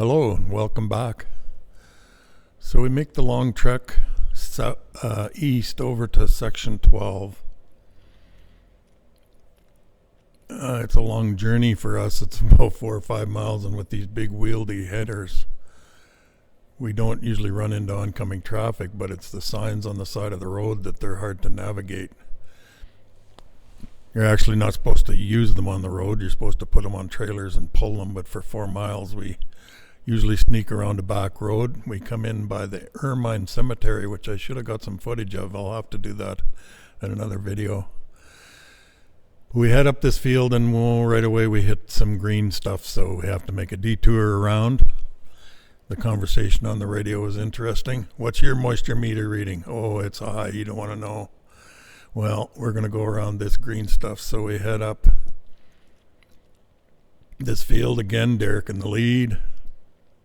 Hello and welcome back. So we make the long trek east over to section 12. It's a long journey for us. It's about 4 or 5 miles, and with these big wieldy headers, we don't usually run into oncoming traffic, but it's the signs on the side of the road that they're hard to navigate. You're actually not supposed to use them on the road. You're supposed to put them on trailers and pull them, but for 4 miles we usually sneak around a back road. We come in by the Ermine Cemetery, which I should have got some footage of. I'll have to do that in another video. We head up this field, and right away we hit some green stuff, so we have to make a detour around. The conversation on the radio was interesting. What's your moisture meter reading? Oh, it's high. You don't want to know. Well, we're going to go around this green stuff, so we head up this field again. Derek in the lead.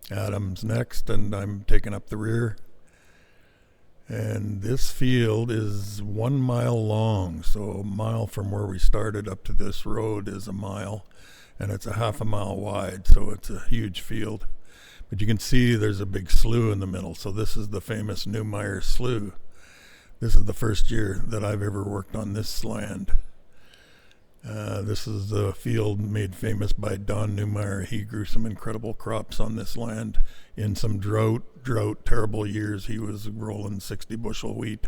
Adam's next, and I'm taking up the rear. And this field is 1 mile long, so a mile from where we started up to this road is a mile, and it's a half a mile wide, so it's a huge field. But you can see there's a big slough in the middle, so this is the famous Neumeier Slough. This is the first year that I've ever worked on this land. This is the field made famous by Don Neumeier. He grew some incredible crops on this land. In some drought, terrible years, he was rolling 60 bushel wheat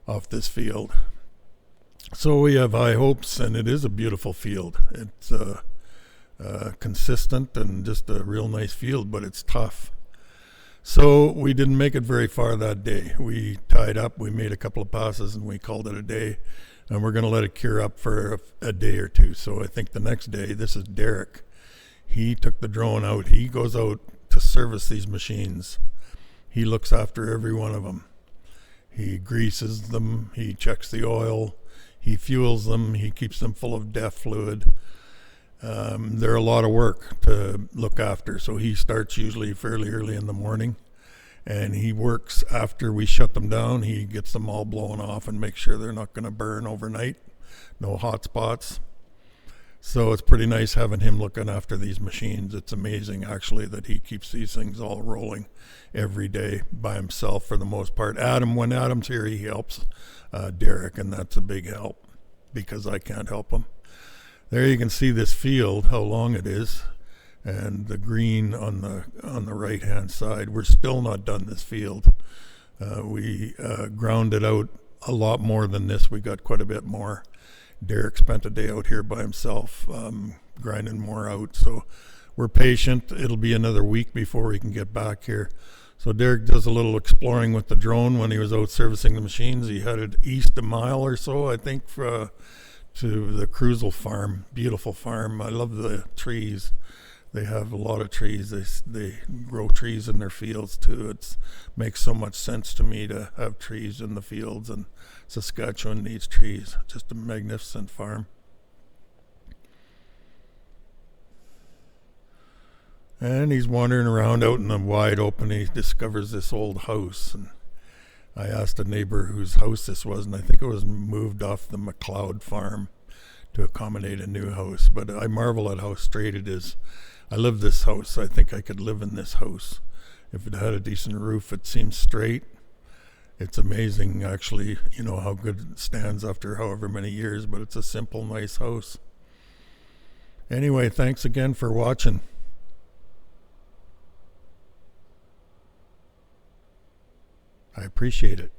off this field. So we have high hopes, and it is a beautiful field. It's consistent and just a real nice field, but it's tough. So we didn't make it very far that day. We tied up, we made a couple of passes, and we called it a day. And we're going to let it cure up for a day or two. So I think the next day, this is Derek. He took the drone out. He goes out to service these machines. He looks after every one of them. He greases them. He checks the oil. He fuels them. He keeps them full of DEF fluid. They're a lot of work to look after. So he starts usually fairly early in the morning. And he works after we shut them down. He gets them all blown off and makes sure they're not going to burn overnight. No hot spots. So it's pretty nice having him looking after these machines. It's amazing, actually, that he keeps these things all rolling every day by himself for the most part. When Adam's here, he helps Derek, and that's a big help because I can't help him. There you can see this field, how long it is. And the green on the right hand side. We're still not done this field. We ground it out a lot more than this. We got quite a bit more. Derek spent a day out here by himself grinding more out, so we're patient. It'll be another week before we can get back here. So Derek does a little exploring with the drone. When he was out servicing the machines, he headed east a mile or so, I think, to the Cruzel farm. Beautiful farm. I love the trees. They have a lot of trees. They grow trees in their fields too. It makes so much sense to me to have trees in the fields, and Saskatchewan needs trees. Just a magnificent farm. And he's wandering around out in the wide open. He discovers this old house, and I asked a neighbor whose house this was, and I think it was moved off the McLeod farm to accommodate a new house. But I marvel at how straight it is. I love this house. I think I could live in this house. If it had a decent roof, it seems straight. It's amazing, actually, how good it stands after however many years, but it's a simple, nice house. Anyway, thanks again for watching. I appreciate it.